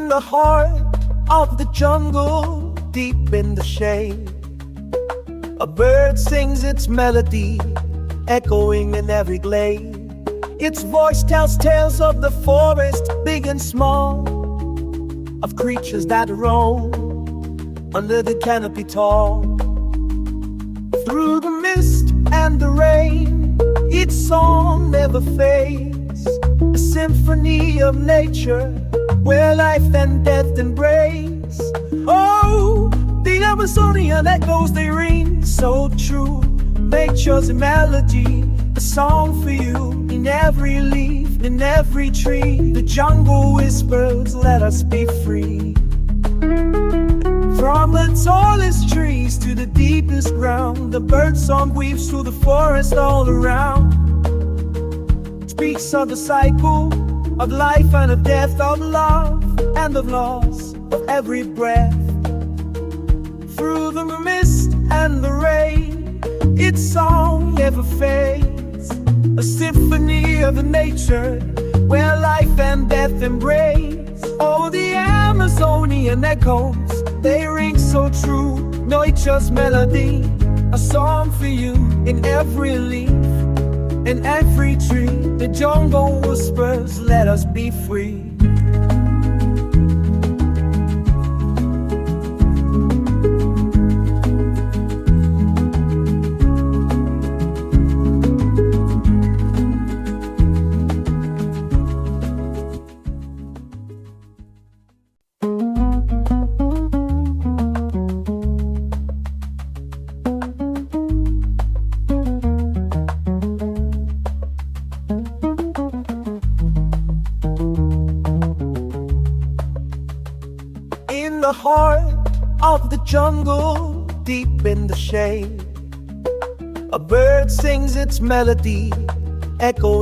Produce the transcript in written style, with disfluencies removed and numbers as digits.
In the heart of the jungle, deep in the shade, a bird sings its melody, echoing in every glade. Its voice tells tales of the forest, big and small, of creatures that roam under the canopy tall. Through the mist and the rain, its song never fades, a symphony of nature where life and death embrace. Oh, the Amazonian echoes, they ring so true. Nature's a melody, a song for you. In every leaf, in every tree, the jungle whispers, let us be free. From the tallest trees to the deepest ground, the birdsong weaves through the forest all around. Speaks of the cycle of life and of death, of love and of loss, of every breath. Through the mist and the rain, its song never fades, a symphony of nature where life and death embrace. Oh, the Amazonian echoes, they ring so true. Nature's melody, a song for you. In every leaf, in every tree, the jungle whispers, let us be free. In the heart of the jungle, deep in the shade, a bird sings its melody, echoing